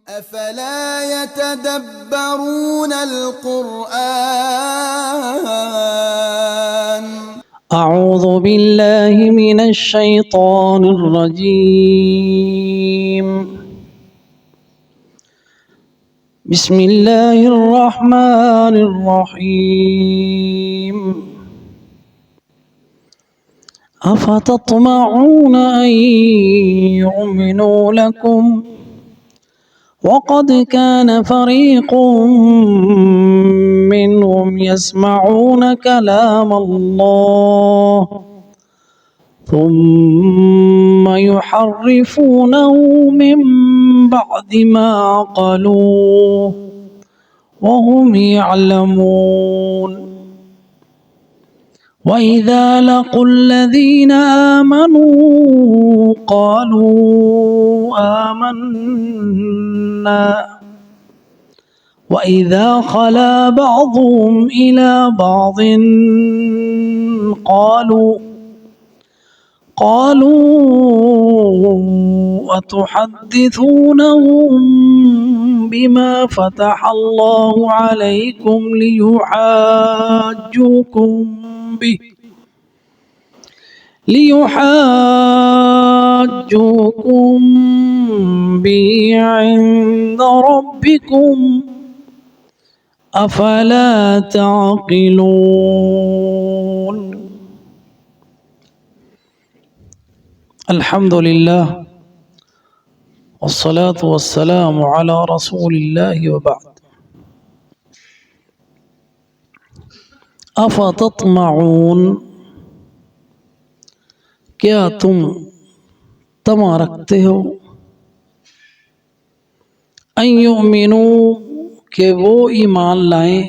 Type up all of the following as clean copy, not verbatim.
أفلا يتدبرون القرآن. أعوذ بالله من الشيطان الرجيم. بسم الله الرحمن الرحيم. أفتطمعون أن يؤمنوا لكم وقد كان فريق منهم يسمعون كلام الله ثم يحرفونه من بعد ما عقلوه وهم يعلمون. وإذا لقوا الذين آمنوا قالوا آمنا وإذا خلا بعضهم إلى بعض قالوا أتحدثونهم بما فتح الله عليكم ليحاجوكم به عند ربكم أفلا تعقلون. الحمد لله والصلاة والسلام على رسول الله وبعد. أفتطمعون، کیا تم طمع رکھتے ہو، ان یؤمنوا کہ وہ ایمان لائیں،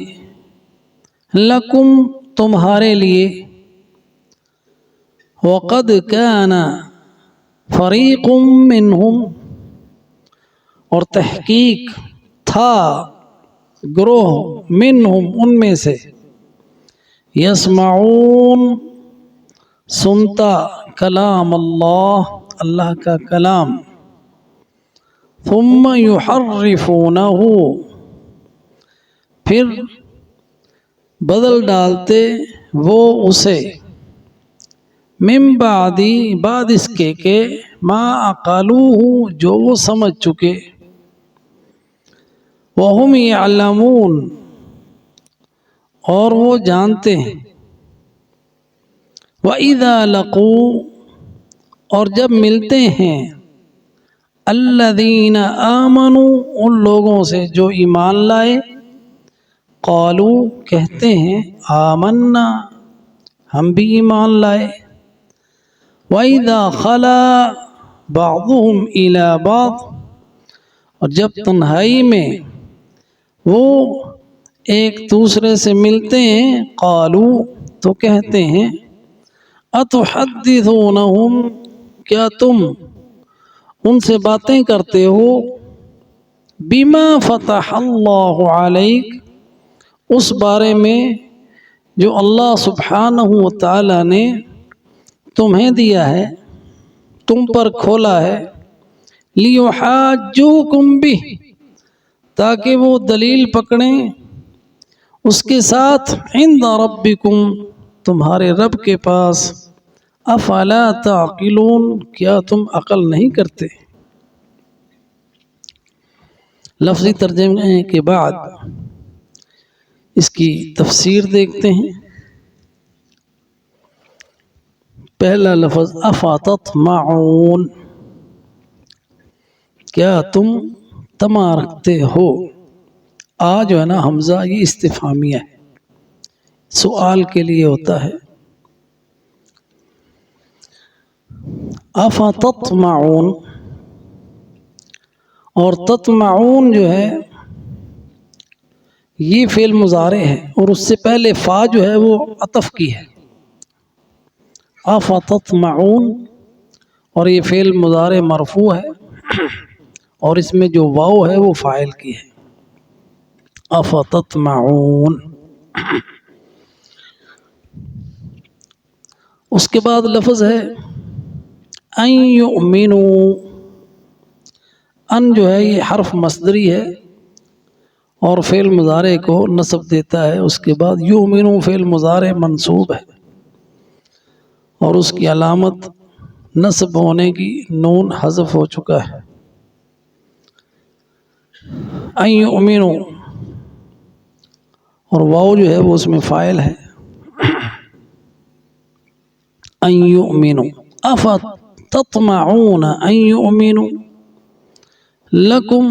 لکم تمہارے لیے، وقد کان فریق منہم اور تحقیق تھا گروہ، منہم ان میں سے، یسمعون سنتا کلام اللہ اللہ کا کلام، ثم یحرفونہ پھر بدل ڈالتے وہ اسے، من بعد اس کے کہ ما عقلوہ جو وہ سمجھ چکے، وہم یعلمون اور وہ جانتے ہیں، وَإِذَا لَقُوا اور جب ملتے ہیں، الَّذِينَ آمَنُوا ان لوگوں سے جو ایمان لائے، قالوا کہتے ہیں، آمنا ہم بھی ایمان لائے، وَإِذَا خَلَا بَعْضُهُمْ إِلَى بَعْضٍ اور جب تنہائی میں وہ ایک دوسرے سے ملتے ہیں، قالوا تو کہتے ہیں، اتحدثونہم کیا تم ان سے باتیں کرتے ہو، بما فتح اللہ علیک اس بارے میں جو اللہ سبحانہ وتعالی نے تمہیں دیا ہے، تم پر کھولا ہے، لیحاجوکم بہ تاکہ وہ دلیل پکڑیں اس کے ساتھ، عند ربکم تمہارے رب کے پاس، افلا تعقلون کیا تم عقل نہیں کرتے۔ لفظی ترجمے کے بعد اس کی تفسیر دیکھتے ہیں۔ پہلا لفظ افتطمعون کیا تم طمع رکھتے ہو، جو ہے نا حمزہ یہ استفہامیہ ہے، سوال کے لیے ہوتا ہے۔ افتطمعون اور تطمعون جو ہے یہ فعل مضارع ہے، اور اس سے پہلے فا جو ہے وہ عطف کی ہے، افتطمعون اور یہ فعل مضارع مرفوع ہے، اور اس میں جو واو ہے وہ فاعل کی ہے، افتطمعون۔ اس کے بعد لفظ ہے ان یؤمنوا، ان جو ہے یہ حرف مصدری ہے اور فعل مضارع کو نصب دیتا ہے. اس کے بعد یؤمنو فعل مضارع منصوب ہے اور اس کی علامت نصب ہونے کی نون حذف ہو چکا ہے. ان یؤمنو اور واو جو ہے وہ اس میں فاعل ہے. ان یؤمنو افتطمعون ان یؤمنو لکم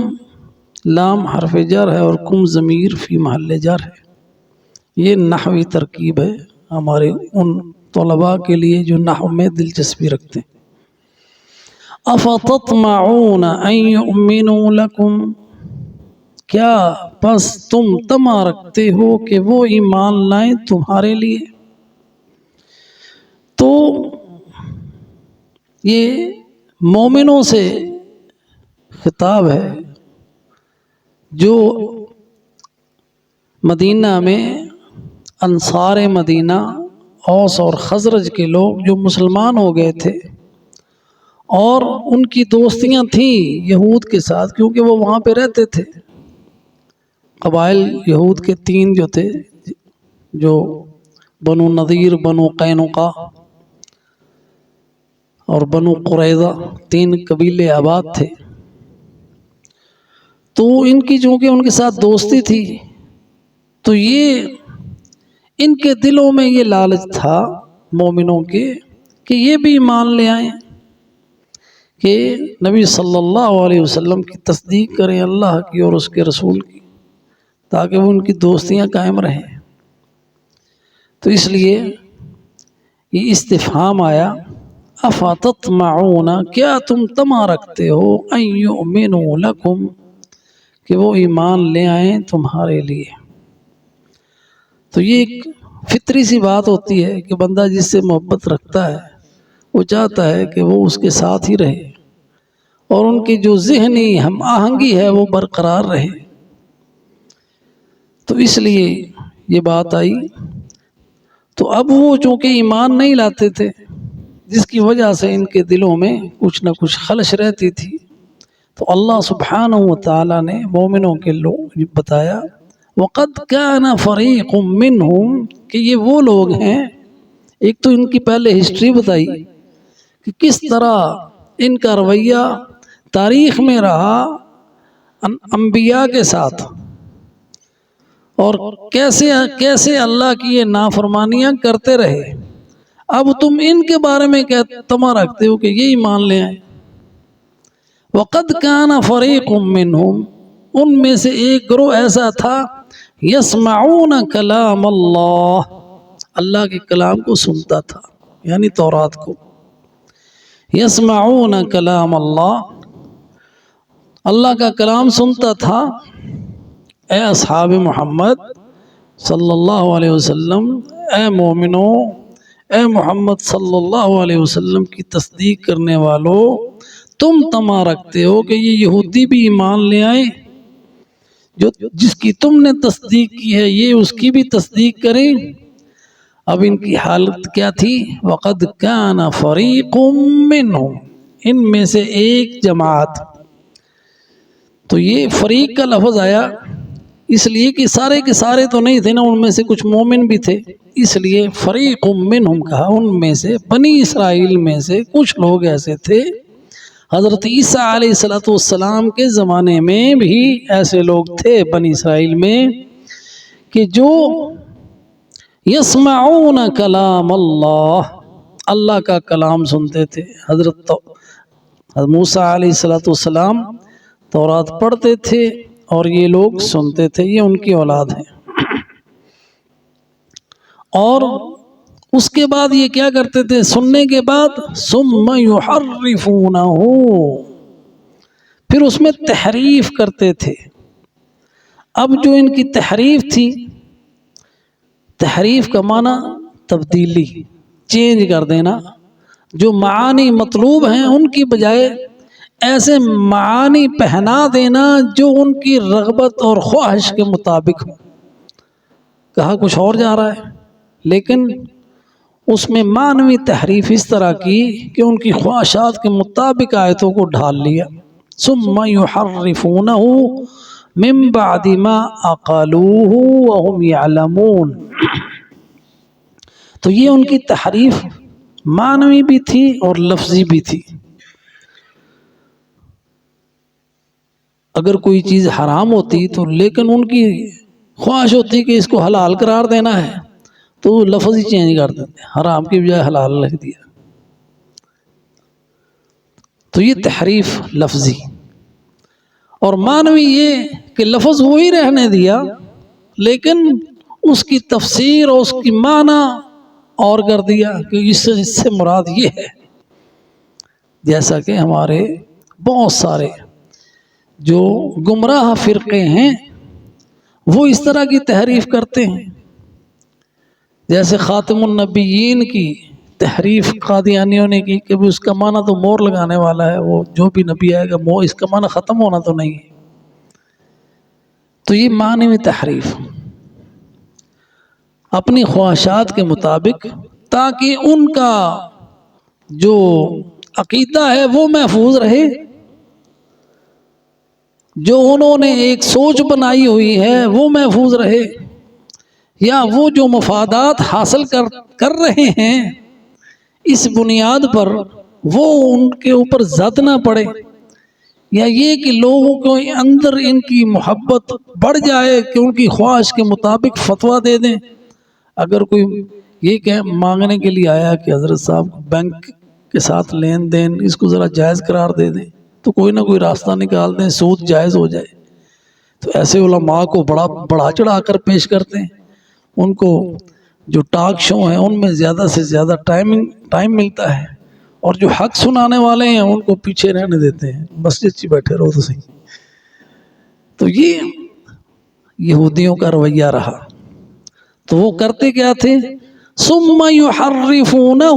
لام حرف جر ہے اور کم ضمیر فی محل جر ہے. یہ نحوی ترکیب ہے ہمارے ان طلباء کے لیے جو نحو میں دلچسپی رکھتے ہیں. افتطمعون ان یؤمنوا لکم، کیا پس تم طمع رکھتے ہو کہ وہ ایمان لائیں تمہارے لیے. تو یہ مومنوں سے خطاب ہے جو مدینہ میں انصار مدینہ اوس اور خزرج کے لوگ جو مسلمان ہو گئے تھے اور ان کی دوستیاں تھیں یہود کے ساتھ، کیونکہ وہ وہاں پہ رہتے تھے. قبائل یہود کے 3 جو تھے، جو بنو نذیر، بنو قینقاع اور بنو قریظہ، 3 قبیلے آباد تھے. تو ان کی چونکہ ان کے ساتھ دوستی تھی تو یہ ان کے دلوں میں یہ لالچ تھا مومنوں کے کہ یہ بھی ایمان لے آئیں، کہ نبی صلی اللہ علیہ وسلم کی تصدیق کریں، اللہ کی اور اس کے رسول کی، تاکہ وہ ان کی دوستیاں قائم رہیں. تو اس لیے یہ استفہام آیا افتطمعون، کیا تم طمع رکھتے ہو ان یؤمنوا لکم، کہ وہ ایمان لے آئیں تمہارے لیے. تو یہ ایک فطری سی بات ہوتی ہے کہ بندہ جس سے محبت رکھتا ہے وہ چاہتا ہے کہ وہ اس کے ساتھ ہی رہے اور ان کی جو ذہنی ہم آہنگی ہے وہ برقرار رہے. تو اس لیے یہ بات آئی. تو اب وہ چونکہ ایمان نہیں لاتے تھے، جس کی وجہ سے ان کے دلوں میں کچھ نہ کچھ خلش رہتی تھی، تو اللہ سبحانہ وتعالی نے مومنوں کے لوگ بتایا وَقَدْ كَانَ فَرِيقٌ مِّنْهُمْ، کہ یہ وہ لوگ ہیں. ایک تو ان کی پہلے ہسٹری بتائی کہ کس طرح ان کا رویہ تاریخ میں رہا انبیاء کے ساتھ، اور کیسے اللہ کی یہ نافرمانیاں کرتے رہے. اب تم ان کے بارے میں طمع رکھتے ہو کہ یہ ایمان لے آئیں. وَقَدْ كَانَ فَرِيقٌ مِّنْهُمْ، ان میں سے ایک گروہ ایسا تھا يَسْمَعُونَ كَلَامَ اللَّهِ، اللہ کے کلام کو سنتا تھا، یعنی تورات کو. يَسْمَعُونَ كَلَامَ اللَّهِ، اللہ کا کلام سنتا تھا. اے اصحاب محمد صلی اللہ علیہ وسلم، اے مومنوں، اے محمد صلی اللہ علیہ وسلم کی تصدیق کرنے والوں، تم طمع رکھتے ہو کہ یہ یہودی بھی ایمان لے آئیں، جس کی تم نے تصدیق کی ہے یہ اس کی بھی تصدیق کریں. اب ان کی حالت کیا تھی؟ وَقَدْ كَانَ فَرِيقٌ مِّنْهُمْ، ان میں سے ایک جماعت. تو یہ فریق کا لفظ آیا اس لیے کہ سارے کے سارے تو نہیں تھے نا، ان میں سے کچھ مومن بھی تھے، اس لیے فریق منہم کہا. ان میں سے بنی اسرائیل میں سے کچھ لوگ ایسے تھے، حضرت عیسیٰ علیہ السلام کے زمانے میں بھی ایسے لوگ تھے بنی اسرائیل میں کہ جو یسمعون کلام اللہ، اللہ کا کلام سنتے تھے. حضرت موسیٰ علیہ السلام تورات پڑھتے تھے اور یہ لوگ سنتے تھے، یہ ان کی اولاد ہے. اور اس کے بعد یہ کیا کرتے تھے؟ سننے کے بعد ثم یحرفونہ، پھر اس میں تحریف کرتے تھے. اب جو ان کی تحریف تھی، تحریف کا معنی تبدیلی، چینج کر دینا. جو معانی مطلوب ہیں ان کی بجائے ایسے معانی پہنا دینا جو ان کی رغبت اور خواہش کے مطابق ہو. کہا کچھ اور جا رہا ہے لیکن اس میں معنوی تحریف اس طرح کی کہ ان کی خواہشات کے مطابق آیتوں کو ڈھال لیا. ثم يحرفونه من بعد ما عقلوه وهم يعلمون. تو یہ ان کی تحریف معنوی بھی تھی اور لفظی بھی تھی. اگر کوئی چیز حرام ہوتی تو لیکن ان کی خواہش ہوتی کہ اس کو حلال قرار دینا ہے تو لفظ ہی چینج کر دیتے، حرام کی بجائے حلال لکھ دیا. تو یہ تحریف لفظی. اور معنوی یہ کہ لفظ وہی رہنے دیا لیکن اس کی تفسیر اور اس کی معنی اور کر دیا کہ اس سے مراد یہ ہے. جیسا کہ ہمارے بہت سارے جو گمراہ فرقے ہیں وہ اس طرح کی تحریف کرتے ہیں. جیسے خاتم النبیین کی تحریف قادیانیوں نے کی کہ اس کا معنی تو مور لگانے والا ہے، وہ جو بھی نبی آئے گا اس کا معنی ختم ہونا تو نہیں ہے. تو یہ معنی میں تحریف اپنی خواہشات کے مطابق، تاکہ ان کا جو عقیدہ ہے وہ محفوظ رہے، جو انہوں نے ایک سوچ بنائی ہوئی ہے وہ محفوظ رہے، یا وہ جو مفادات حاصل کر رہے ہیں اس بنیاد پر وہ ان کے اوپر زد نہ پڑے، یا یہ کہ لوگوں کو اندر ان کی محبت بڑھ جائے کہ ان کی خواہش کے مطابق فتویٰ دے دیں. اگر کوئی یہ کہ مانگنے کے لیے آیا کہ حضرت صاحب بینک کے ساتھ لین دین اس کو ذرا جائز قرار دے دیں تو کوئی نہ کوئی راستہ نکال دیں، سود جائز ہو جائے. تو ایسے علماء کو بڑا چڑھا کر پیش کرتے ہیں. ان کو جو ٹاک شو ہیں ان میں زیادہ سے زیادہ ٹائم ملتا ہے، اور جو حق سنانے والے ہیں ان کو پیچھے رہنے دیتے ہیں، مسجد سے بیٹھے رہو تو صحیح. تو یہ یہودیوں کا رویہ رہا. تو وہ کرتے کیا تھے؟ ثم یحرفونہ،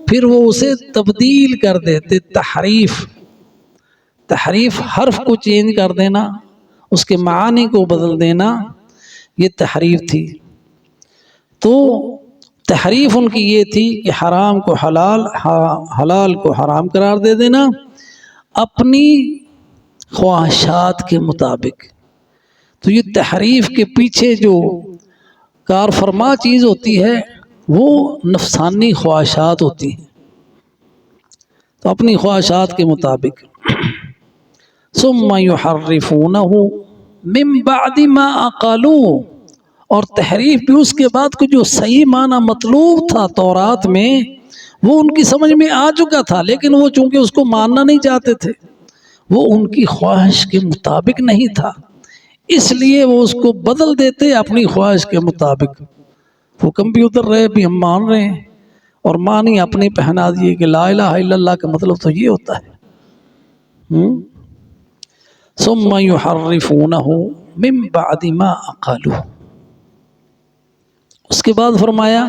پھر وہ اسے تبدیل کر دیتے. تحریف حرف کو چینج کر دینا، اس کے معانی کو بدل دینا، یہ تحریف تھی. تو تحریف ان کی یہ تھی کہ حرام کو حلال، حلال کو حرام قرار دے دینا اپنی خواہشات کے مطابق. تو یہ تحریف کے پیچھے جو کار فرما چیز ہوتی ہے وہ نفسانی خواہشات ہوتی ہیں. تو اپنی خواہشات کے مطابق. ثم یحرفونہ من بعد ما عقلوہ، اور تحریف بھی اس کے بعد کو جو صحیح معنی مطلوب تھا تورات میں وہ ان کی سمجھ میں آ چکا تھا، لیکن وہ چونکہ اس کو ماننا نہیں چاہتے تھے، وہ ان کی خواہش کے مطابق نہیں تھا، اس لیے وہ اس کو بدل دیتے اپنی خواہش کے مطابق. وہ کمپیوٹر رہے بھی ہم مان رہے ہیں، اور مانی اپنی پہنا دیے کہ لا الہ الا اللہ کا مطلب تو یہ ہوتا ہے. ثم یحرفونہ من بعد ما عقلوہ. اس کے بعد فرمایا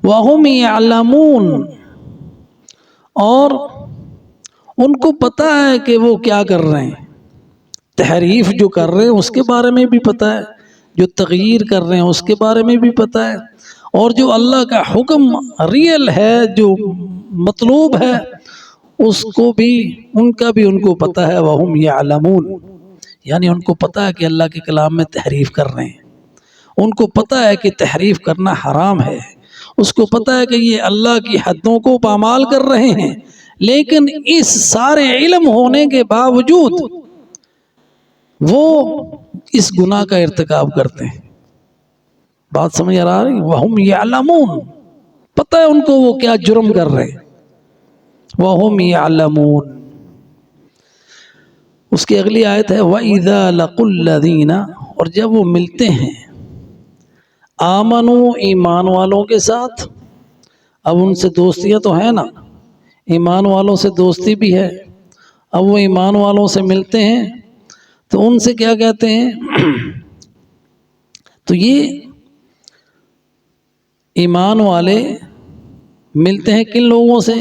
وَهُمْ يَعْلَمُونَ، اور ان کو پتہ ہے کہ وہ کیا کر رہے ہیں. تحریف جو کر رہے ہیں اس کے بارے میں بھی پتہ ہے، جو تغییر کر رہے ہیں اس کے بارے میں بھی پتہ ہے، اور جو اللہ کا حکم ریئل ہے جو مطلوب ہے اس کو بھی ان کو پتہ ہے. وَهُمْ يَعْلَمُونَ، یعنی ان کو پتہ ہے کہ اللہ کے کلام میں تحریف کر رہے ہیں، ان کو پتہ ہے کہ تحریف کرنا حرام ہے، اس کو پتہ ہے کہ یہ اللہ کی حدوں کو پامال کر رہے ہیں، لیکن اس سارے علم ہونے کے باوجود وہ اس گناہ کا ارتکاب کرتے ہیں. بات سمجھ آ رہی؟ وَهُمْ يَعْلَمُونَ، پتہ ہے ان کو وہ کیا جرم کر رہے ہیں. وَهُمْ يَعْلَمُونَ. اس کی اگلی آیت ہے وَإِذَا لَقُوا الَّذِينَ، اور جب وہ ملتے ہیں آمنو، ایمان والوں کے ساتھ. اب ان سے دوستیاں تو ہیں نا، ایمان والوں سے دوستی بھی ہے. اب وہ ایمان والوں سے ملتے ہیں تو ان سے کیا کہتے ہیں؟ تو یہ ایمان والے ملتے ہیں کن لوگوں سے؟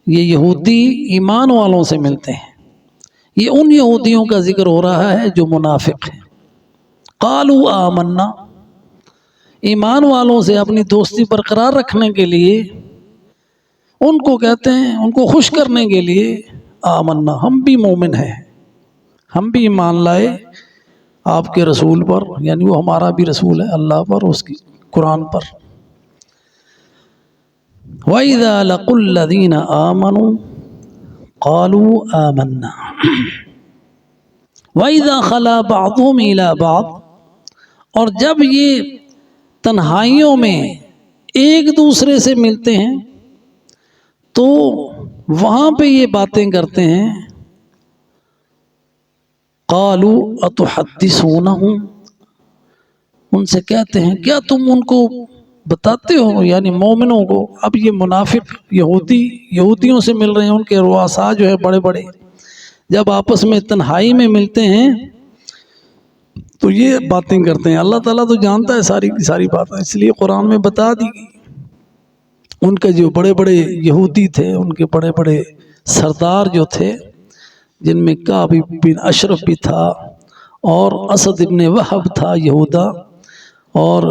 یہ یہودی ایمان والوں سے ملتے ہیں. یہ ان یہودیوں کا ذکر ہو رہا ہے جو منافق ہیں. قالوا آمنا، ایمان والوں سے اپنی دوستی برقرار رکھنے کے لیے ان کو کہتے ہیں، ان کو خوش کرنے کے لیے آمنا، ہم بھی مومن ہیں، ہم بھی ایمان لائے آپ کے رسول پر، یعنی وہ ہمارا بھی رسول ہے اللہ پر، اس کی قرآن پر۔ وَإِذَا لَقُوا الَّذِينَ آمَنُوا قَالُوا آمَنَّا وَإِذَا خَلَا بَعْضُهُمْ إِلَى بَعْضٍ، اور جب یہ تنہائیوں میں ایک دوسرے سے ملتے ہیں تو وہاں پہ یہ باتیں کرتے ہیں، قَالُوا أَتُحَدِّثُونَهُمْ، ان سے کہتے ہیں کیا تم ان کو بتاتے ہو، یعنی مومنوں کو۔ اب یہ منافق یہودیوں سے مل رہے ہیں، ان کے رؤساء جو ہے بڑے بڑے، جب آپس میں تنہائی میں ملتے ہیں تو یہ باتیں کرتے ہیں۔ اللہ تعالیٰ تو جانتا ہے ساری کی ساری باتیں، اس لیے قرآن میں بتا دی گئی۔ ان کے جو بڑے بڑے یہودی تھے، ان کے بڑے بڑے سردار جو تھے، جن میں کعب بن اشرف بھی تھا اور اسد ابن وہب تھا یہودا، اور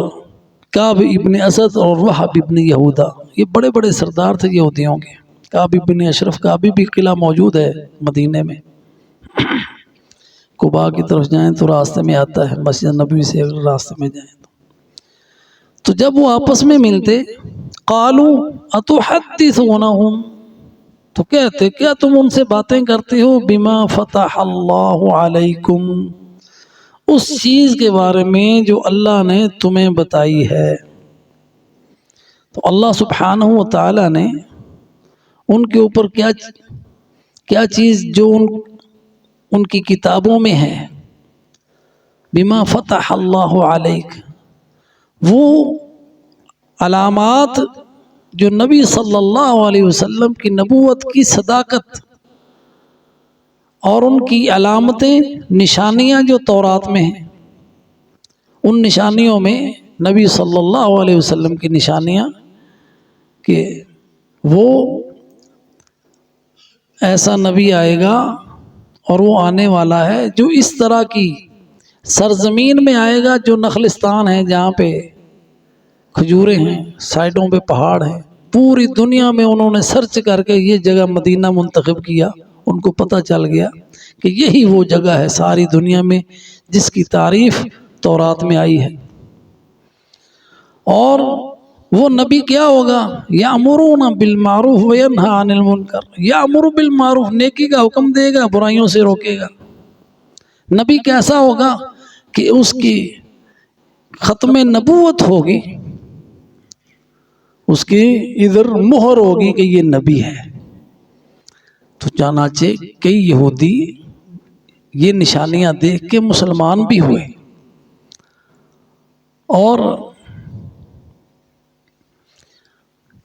کعب ابن اسد اور وہب ابن یہودا، یہ بڑے بڑے سردار تھے یہودیوں کے۔ کعب ابن اشرف کا ابھی بھی قلعہ موجود ہے مدینے میں، قباء کی طرف جائیں تو راستے میں آتا ہے، مسجد نبوی سے اگر راستے میں جائیں تو جب وہ آپس میں ملتے، قالوا اتحدثونہم، تو کہتے کیا تم ان سے باتیں کرتے ہو، بما فتح اللہ علیکم، اس چیز کے بارے میں جو اللہ نے تمہیں بتائی ہے۔ تو اللہ سبحانہ و تعالی نے ان کے اوپر کیا چیز جو ان کی کتابوں میں ہے، بما فتح اللہ علیک، وہ علامات جو نبی صلی اللہ علیہ وسلم کی نبوت کی صداقت اور ان کی علامتیں، نشانیاں جو تورات میں ہیں، ان نشانیوں میں نبی صلی اللہ علیہ وسلم کی نشانیاں کہ وہ ایسا نبی آئے گا اور وہ آنے والا ہے جو اس طرح کی سرزمین میں آئے گا جو نخلستان ہے، جہاں پہ کھجوریں ہیں، سائڈوں پہ پہاڑ ہیں، پوری دنیا میں انہوں نے سرچ کر کے یہ جگہ مدینہ منتخب کیا، ان کو پتہ چل گیا کہ یہی وہ جگہ ہے ساری دنیا میں جس کی تعریف تورات میں آئی ہے۔ اور وہ نبی کیا ہوگا، یامرون بالمعروف وینہی عن المنکر، یامر بالمعروف، نیکی کا حکم دے گا، برائیوں سے روکے گا۔ نبی کیسا ہوگا کہ اس کی ختم نبوت ہوگی، اس کی ادھر مہر ہوگی کہ یہ نبی ہے۔ تو چنانچہ کئی یہودی یہ نشانیاں دیکھ کے مسلمان بھی ہوئے، اور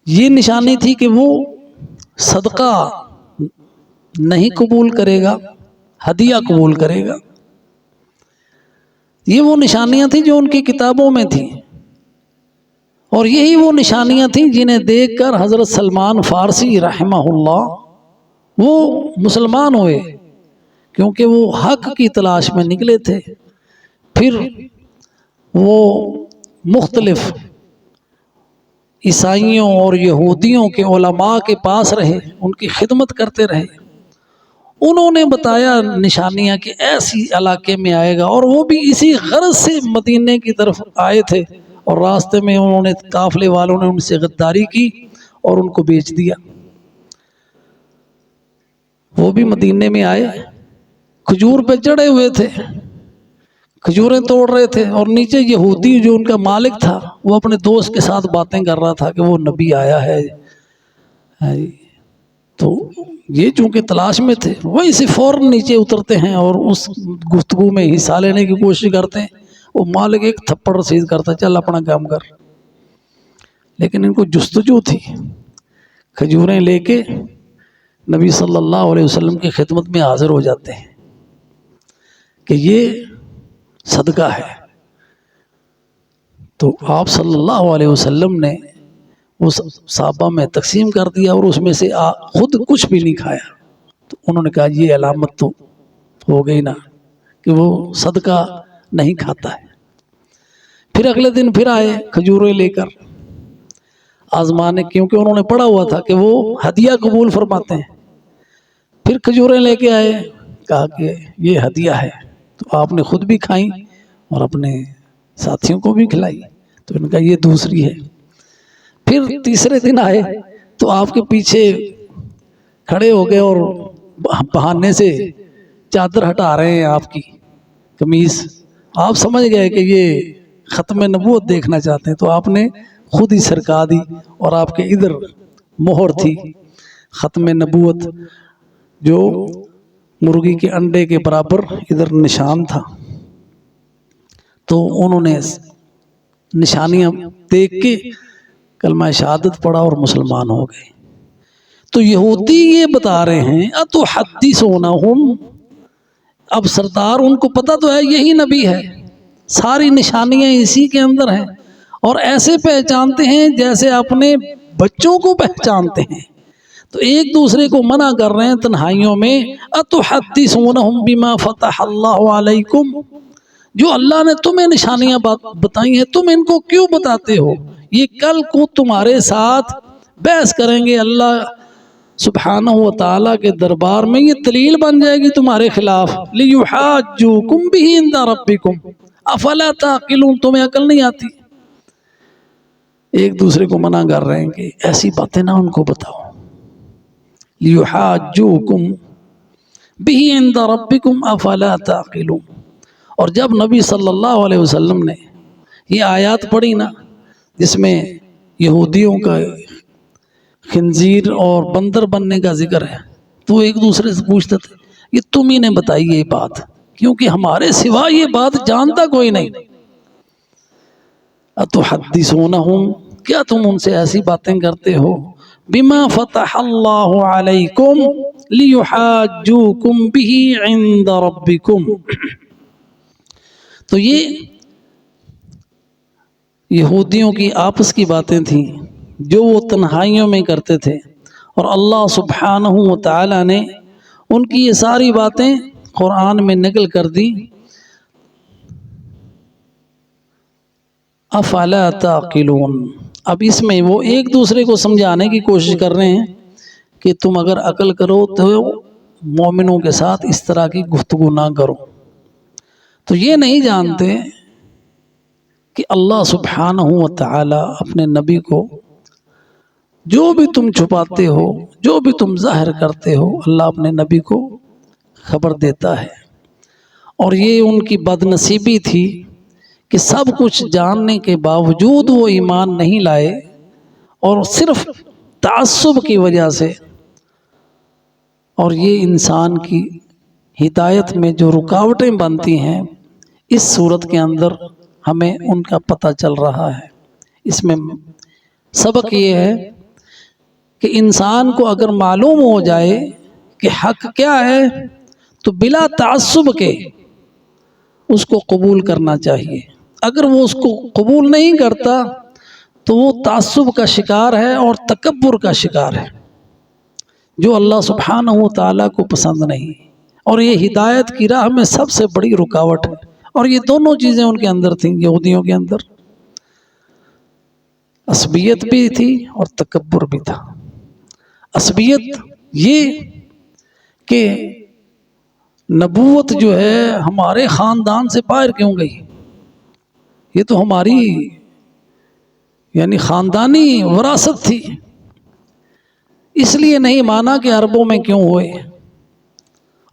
یہ نشانی تھی کہ وہ صدقہ نہیں قبول کرے گا، ہدیہ قبول کرے گا۔ یہ وہ نشانیاں تھیں جو ان کی کتابوں میں تھیں، اور یہی وہ نشانیاں تھیں جنہیں دیکھ کر حضرت سلمان فارسی رحمہ اللہ وہ مسلمان ہوئے، کیونکہ وہ حق کی تلاش میں نکلے تھے۔ پھر وہ مختلف عیسائیوں اور یہودیوں کے علماء کے پاس رہے، ان کی خدمت کرتے رہے، انہوں نے بتایا نشانیاں کہ ایسی علاقے میں آئے گا، اور وہ بھی اسی غرض سے مدینے کی طرف آئے تھے، اور راستے میں انہوں نے قافلے والوں نے ان سے غداری کی اور ان کو بیچ دیا۔ وہ بھی مدینے میں آئے، کھجور پہ چڑھے ہوئے تھے، کھجوریں توڑ رہے تھے، اور نیچے یہودی جو ان کا مالک تھا وہ اپنے دوست کے ساتھ باتیں کر رہا تھا کہ وہ نبی آیا ہے۔ تو یہ چونکہ تلاش میں تھے، وہیں سے فوراً نیچے اترتے ہیں اور اس گفتگو میں حصہ لینے کی کوشش کرتے ہیں۔ وہ مالک ایک تھپڑ رسید کرتا، چل اپنا کام کر۔ لیکن ان کو جستجو تھی، کھجوریں لے کے نبی صلی اللہ علیہ وسلم کی خدمت میں حاضر ہو جاتے ہیں کہ یہ صدقہ ہے۔ تو آپ صلی اللہ علیہ وسلم نے اس صحابہ میں تقسیم کر دیا، اور اس میں سے خود کچھ بھی نہیں کھایا۔ تو انہوں نے کہا یہ علامت تو ہو گئی نا کہ وہ صدقہ نہیں کھاتا ہے۔ پھر اگلے دن پھر آئے کھجوریں لے کر آزمانے، کیونکہ انہوں نے پڑھا ہوا تھا کہ وہ ہدیہ قبول فرماتے ہیں۔ پھر کھجوریں لے کے آئے، کہا کہ یہ ہدیہ ہے، تو آپ نے خود بھی کھائیں اور اپنے ساتھیوں کو بھی کھلائی، تو ان کا یہ دوسری ہے۔ پھر تیسرے دن آئے تو آپ کے پیچھے کھڑے ہو گئے اور بہانے سے چادر ہٹا رہے ہیں آپ کی قمیص، آپ سمجھ گئے کہ یہ ختم نبوت دیکھنا چاہتے ہیں، تو آپ نے خود ہی سرکا دی اور آپ کے ادھر مہر تھی ختم نبوت، جو مرغی کے انڈے کے برابر ادھر نشان تھا، تو انہوں نے نشانیاں دیکھ کے کلمہ شہادت پڑھا اور مسلمان ہو گئے۔ تو یہودی یہ بتا رہے ہیں اتحدثونہم، اب سردار ان کو پتہ تو ہے یہی نبی ہے، ساری نشانیاں اسی کے اندر ہیں، اور ایسے پہچانتے ہیں جیسے اپنے بچوں کو پہچانتے ہیں، تو ایک دوسرے کو منع کر رہے ہیں تنہائیوں میں، اتحدثونہم بما فتح اللہ علیکم، جو اللہ نے تمہیں نشانیاں بتائی ہیں تم ان کو کیوں بتاتے ہو؟ یہ کل کو تمہارے ساتھ بحث کریں گے اللہ سبحانہ و تعالیٰ کے دربار میں، یہ دلیل بن جائے گی تمہارے خلاف، لِيُحَاجُّوكُمْ بِهِ عِندَ رَبِّكُمْ أَفَلَا تَعْقِلُونَ، تمہیں عقل نہیں آتی؟ ایک دوسرے کو منع کر رہے ہیں کہ ایسی باتیں نہ ان کو بتاؤ، لِيُحَاجُّوكُمْ بِهِ عِندَ رَبِّكُمْ أَفَلَا تَعْقِلُونَ۔ اور جب نبی صلی اللہ علیہ وسلم نے یہ آیات پڑھی نا، جس میں یہودیوں کا خنزیر اور بندر بننے کا ذکر ہے، تو ایک دوسرے سے پوچھتے تھے یہ تم ہی نے بتائی یہ بات، کیونکہ ہمارے سوا یہ بات جانتا کوئی نہیں۔ اتحدثونہم، کیا تم ان سے ایسی باتیں کرتے ہو، بما فتح اللہ علیکم لیحاجوکم بہ عند ربکم۔ تو یہ یہودیوں کی آپس کی باتیں تھیں جو وہ تنہائیوں میں کرتے تھے، اور اللہ سبحانہ و تعالی نے ان کی یہ ساری باتیں قرآن میں نقل کر دی۔ افلا تعقلون، اب اس میں وہ ایک دوسرے کو سمجھانے کی کوشش کر رہے ہیں کہ تم اگر عقل کرو تو مومنوں کے ساتھ اس طرح کی گفتگو نہ کرو۔ تو یہ نہیں جانتے کہ اللہ سبحانہ و تعالی اپنے نبی کو جو بھی تم چھپاتے ہو، جو بھی تم ظاہر کرتے ہو، اللہ اپنے نبی کو خبر دیتا ہے۔ اور یہ ان کی بدنصیبی تھی کہ سب کچھ جاننے کے باوجود وہ ایمان نہیں لائے، اور صرف تعصب کی وجہ سے، اور یہ انسان کی ہدایت میں جو رکاوٹیں بنتی ہیں، اس صورت کے اندر ہمیں ان کا پتہ چل رہا ہے۔ اس میں سبق یہ ہے کہ انسان کو اگر معلوم ہو جائے کہ حق کیا ہے تو بلا تعصب کے اس کو قبول کرنا چاہیے۔ اگر وہ اس کو قبول نہیں کرتا تو وہ تعصب کا شکار ہے اور تکبر کا شکار ہے، جو اللہ سبحانہ و تعالیٰ کو پسند نہیں، اور یہ ہدایت کی راہ میں سب سے بڑی رکاوٹ ہے۔ اور یہ دونوں چیزیں ان کے اندر تھیں، یہودیوں کے اندر عصبیت بھی تھی اور تکبر بھی تھا۔ عصبیت یہ کہ نبوت جو ہے ہمارے خاندان سے باہر کیوں گئی، یہ تو ہماری یعنی خاندانی وراثت تھی، اس لیے نہیں مانا کہ عربوں میں کیوں ہوئے۔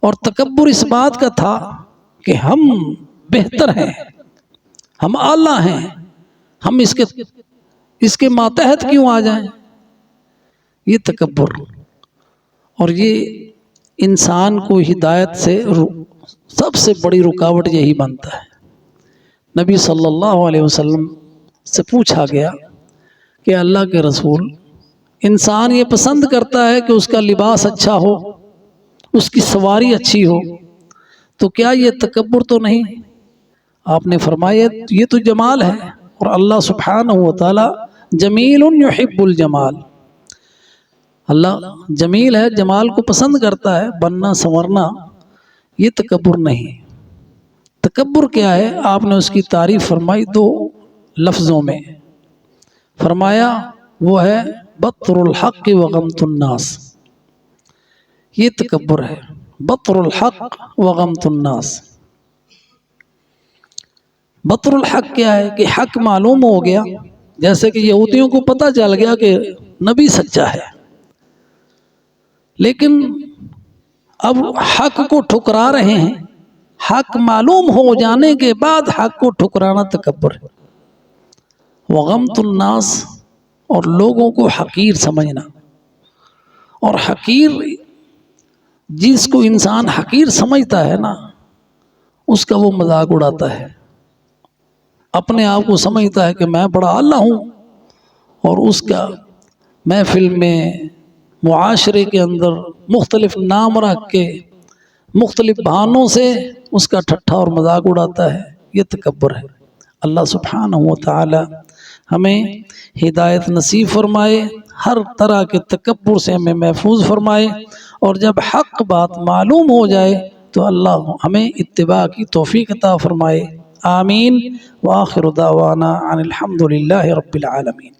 اور تکبر اس بات کا تھا کہ ہم بہتر ہیں، ہم اعلیٰ ہیں، ہم اس کے ماتحت کیوں آ جائیں، یہ تکبر۔ اور یہ انسان کو ہدایت سے سب سے بڑی رکاوٹ یہی بنتا ہے۔ نبی صلی اللہ علیہ وسلم سے پوچھا گیا کہ اللہ کے رسول، انسان یہ پسند کرتا ہے کہ اس کا لباس اچھا ہو، اس کی سواری اچھی ہو، تو کیا یہ تکبر تو نہیں؟ آپ نے فرمایا یہ تو جمال ہے، اور اللہ سبحانہ و تعالی جمیل یحب الجمال، اللہ جمیل ہے، جمال کو پسند کرتا ہے، بننا سنورنا یہ تکبر نہیں۔ تکبر کیا ہے؟ آپ نے اس کی تعریف فرمائی دو لفظوں میں، فرمایا وہ ہے بطر الحق و غمط الناس، یہ تکبر ہے۔ بطر الحق وغمت الناس، بطر الحق کیا ہے کہ حق معلوم ہو گیا، جیسے کہ یہودیوں کو پتہ چل گیا کہ نبی سچا ہے، لیکن اب حق کو ٹھکرا رہے ہیں۔ حق معلوم ہو جانے کے بعد حق کو ٹھکرانا تکبر ہے۔ وغمت الناس، اور لوگوں کو حقیر سمجھنا، اور حقیر جس کو انسان حقیر سمجھتا ہے نا، اس کا وہ مذاق اڑاتا ہے، اپنے آپ کو سمجھتا ہے کہ میں بڑا اعلیٰ ہوں، اور اس کا محفل میں معاشرے کے اندر مختلف نام رکھ کے مختلف بہانوں سے اس کا ٹھٹھا اور مذاق اڑاتا ہے۔ یہ تکبر ہے۔ اللہ سبحانہ و تعالی ہمیں ہدایت نصیب فرمائے، ہر طرح کے تکبر سے ہمیں محفوظ فرمائے، اور جب حق بات معلوم ہو جائے تو اللہ ہمیں اتباع کی توفیق عطا فرمائے۔ آمین۔ وآخر دعوانا ان الحمد للہ رب العالمین۔